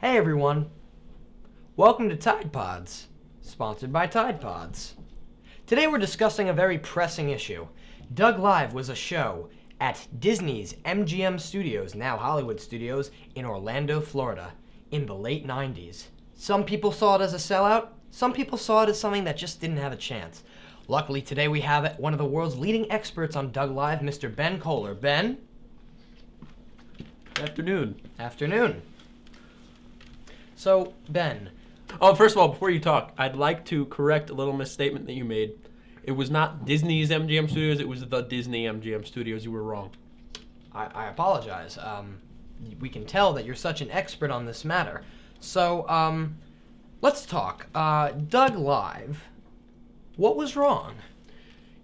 Hey everyone, welcome to Tide Pods, sponsored by Tide Pods. Today we're discussing a very pressing issue. Doug Live was a show at Disney's MGM Studios, now Hollywood Studios, in Orlando, Florida, in the late 90s. Some people saw it as a sellout, some people saw it as something that just didn't have a chance. Luckily today we have one of the world's leading experts on Doug Live, Mr. Ben Kohler. Ben? Afternoon. Afternoon. So, Ben. Oh, first of all, before you talk, I'd like to correct a little misstatement that you made. It was not Disney's MGM Studios, it was the Disney MGM Studios. You were wrong. I apologize. We can tell that you're such an expert on this matter. So, let's talk. Doug Live. What was wrong?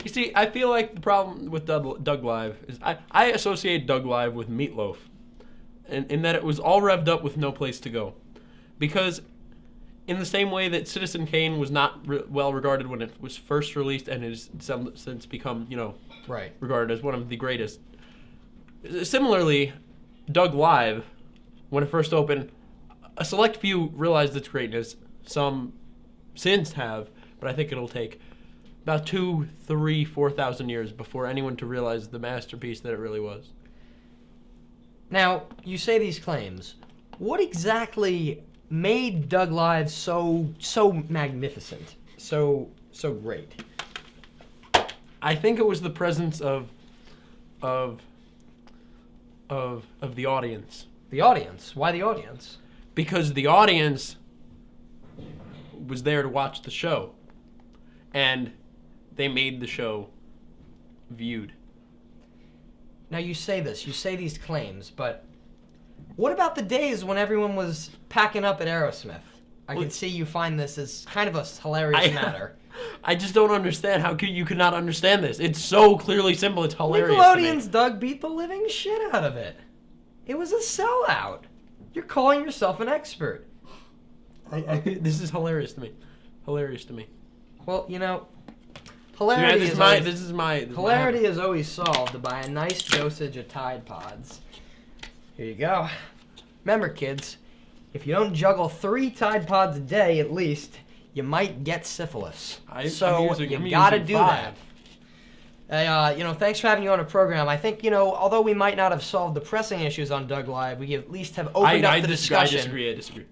You see, I feel like the problem with Doug Live is I associate Doug Live with Meatloaf, in that it was all revved up with no place to go. Because in the same way that Citizen Kane was not well regarded when it was first released and has since become, right, regarded as one of the greatest. Similarly, Doug Live, when it first opened, a select few realized its greatness. Some since have, but I think it'll take about 2,000, 3,000, 4,000 years before anyone to realize the masterpiece that it really was. Now, you say these claims. What exactly made Doug Live so magnificent, so great? I think it was the presence of the audience. The audience? Why the audience? Because the audience was there to watch the show, and they made the show viewed. Now you say these claims, but what about the days when everyone was packing up at Aerosmith? I can see you find this as kind of a hilarious matter. I just don't understand how you could not understand this. It's so clearly simple. It's hilarious. Nickelodeon's Doug beat the living shit out of it. It was a sellout. You're calling yourself an expert. This is hilarious to me. Hilarious to me. Well, hilarity hilarity is always solved by a nice dosage of Tide Pods. Here you go. Remember, kids, if you don't juggle 3 Tide Pods a day at least, you might get syphilis. You gotta do that. Thanks for having you on a program. I think, although we might not have solved the pressing issues on Doug Live, we at least have opened up the discussion. I disagree.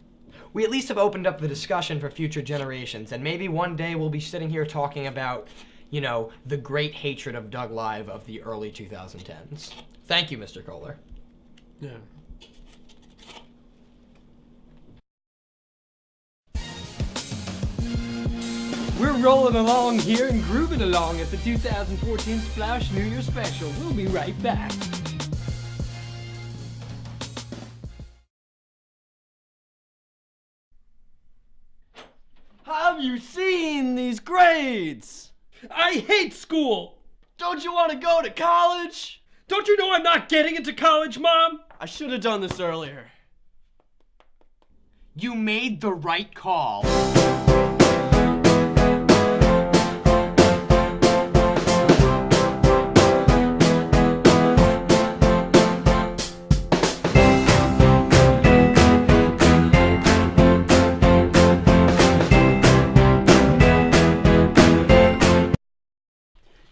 We at least have opened up the discussion for future generations, and maybe one day we'll be sitting here talking about, the great hatred of Doug Live of the early 2010s. Thank you, Mr. Kohler. Yeah. We're rolling along here and grooving along at the 2014 Splousched New Year special. We'll be right back. Have you seen these grades? I hate school! Don't you want to go to college? Don't you know I'm not getting into college, Mom? I should have done this earlier. You made the right call.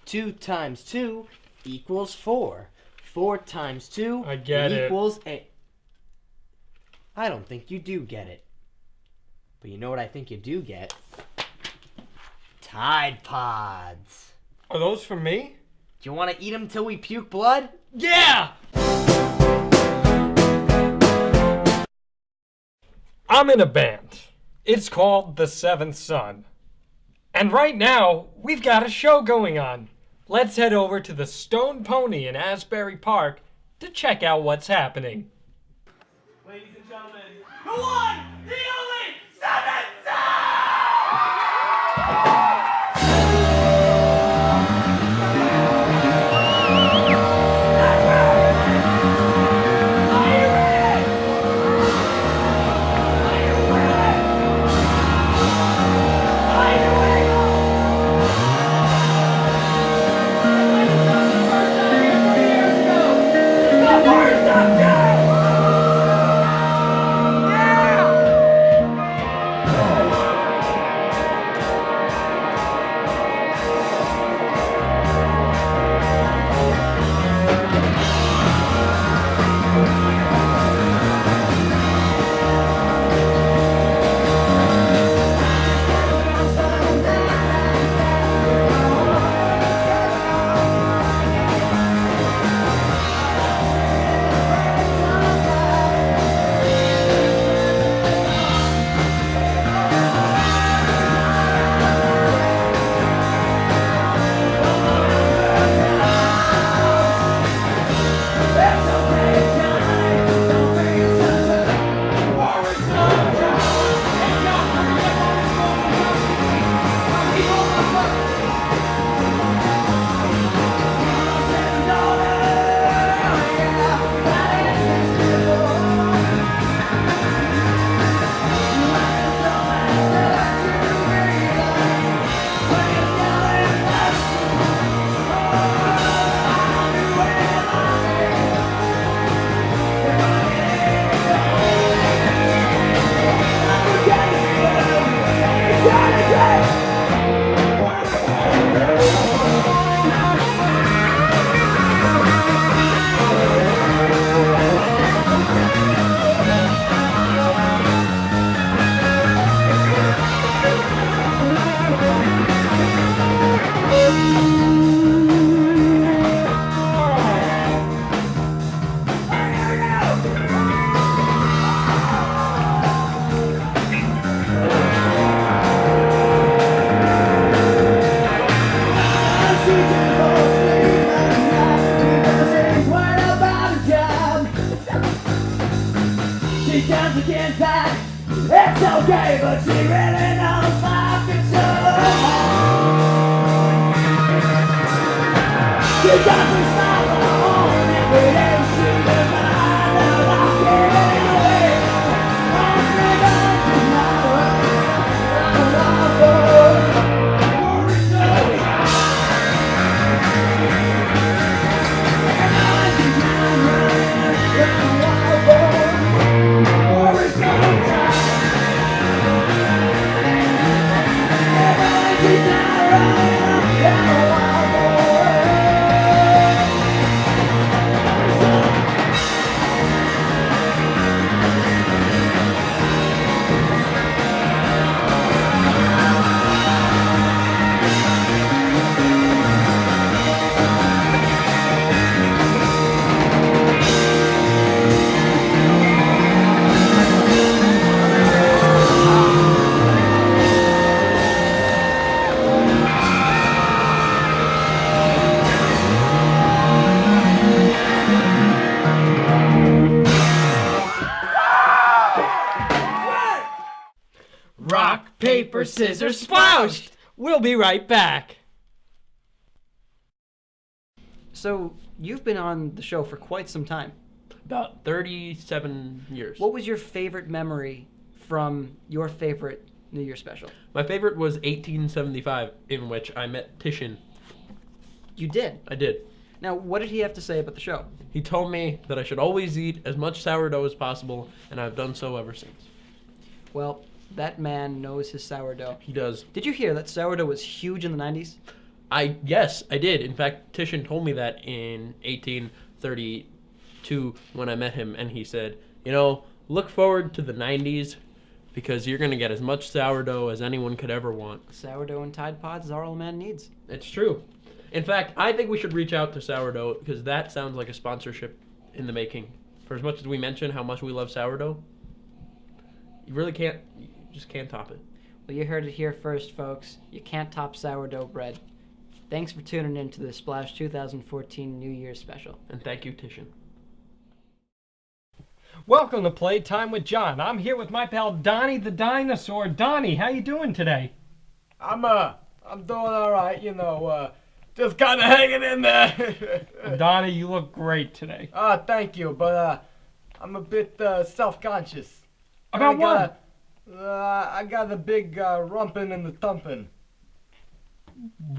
Two times 2 equals 4. 4 times 2 equals 8. I don't think you do get it. But you know what I think you do get? Tide Pods. Are those for me? Do you want to eat them till we puke blood? Yeah! I'm in a band. It's called The Seventh Son. And right now, we've got a show going on. Let's head over to the Stone Pony in Asbury Park to check out what's happening. Ladies and gentlemen, the one, the only, Seventh Yeah! She turns against that. It's okay, but she really knows life is so hard. She doesn't stop alone every day. She reminds her walking away. I'm never tomorrow. I'm all for glory story. And she's not running. I'm all for glory story. She's not running. I'm all for Rock, paper, scissors, sploushed! We'll be right back. So, you've been on the show for quite some time. About 37 years. What was your favorite memory from your favorite New Year special? My favorite was 1875, in which I met Titian. You did. I did. Now, what did he have to say about the show? He told me that I should always eat as much sourdough as possible, and I've done so ever since. Well, that man knows his sourdough. He does. Did you hear that sourdough was huge in the 90s? Yes, I did. In fact, Titian told me that in 1832 when I met him, and he said, you know, look forward to the 90s because you're going to get as much sourdough as anyone could ever want. Sourdough and Tide Pods is all a man needs. It's true. In fact, I think we should reach out to sourdough because that sounds like a sponsorship in the making. For as much as we mention how much we love sourdough, you really can't, you just can't top it. Well, you heard it here first, folks. You can't top sourdough bread. Thanks for tuning in to the Splash 2014 New Year's special. And thank you, Titian. Welcome to Playtime with John. I'm here with my pal Donnie the Dinosaur. Donnie, how you doing today? I'm doing all right, you know, just kind of hanging in there. Donnie, you look great today. Thank you, but I'm a bit self-conscious. About what? I got a big rumpin' and the thumpin'.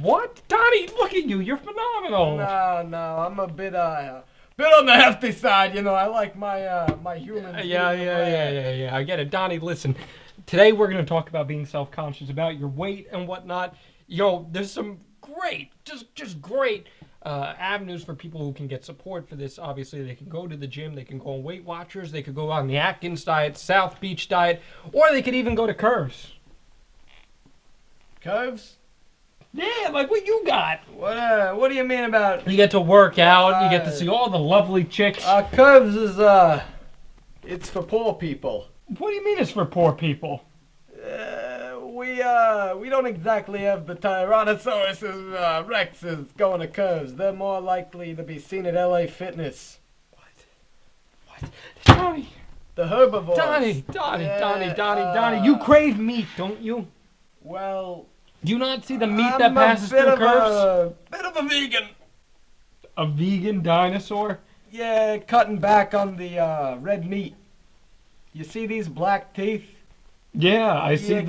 What? Donnie, look at you. You're phenomenal. No, I'm a bit on the hefty side, you know. I like my humans. Yeah. I get it. Donnie, listen. Today we're going to talk about being self-conscious, about your weight and whatnot. Yo, there's some great, just great avenues for people who can get support for this. Obviously, they can go to the gym, they can go on Weight Watchers, they could go on the Atkins diet, South Beach diet, or they could even go to Curves. Curves? Yeah, like what you got. What do you mean about? You get to work out, you get to see all the lovely chicks. Curves is it's for poor people. What do you mean it's for poor people? We don't exactly have the Tyrannosaurus Rexes going to Curves. They're more likely to be seen at LA Fitness. What? Donnie. The herbivores. Donnie. Yeah, Donnie. You crave meat, don't you? Well, Do you not see the meat that passes through Curves? a bit of a vegan. A vegan dinosaur? Yeah, cutting back on the red meat. You see these black teeth? Yeah, I see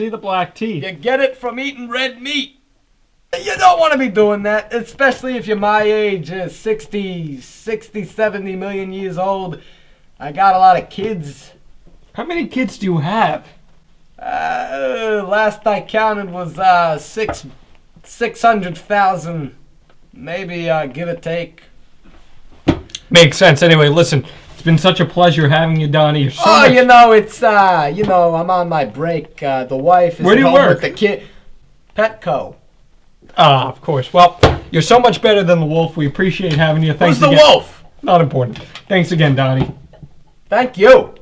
the black teeth. You get it from eating red meat. You don't want to be doing that, especially if you're my age, 60, 70 million years old. I got a lot of kids. How many kids do you have? Last I counted was 600,000, maybe give or take. Makes sense. Anyway, listen, it's been such a pleasure having you, Donnie. You're so much- You know, it's I'm on my break. The wife is Where do you home work? with the kid. Petco. Ah, of course. Well, you're so much better than the wolf. We appreciate having you. Thanks Who's the again. wolf? Not important. Thanks again, Donnie. Thank you.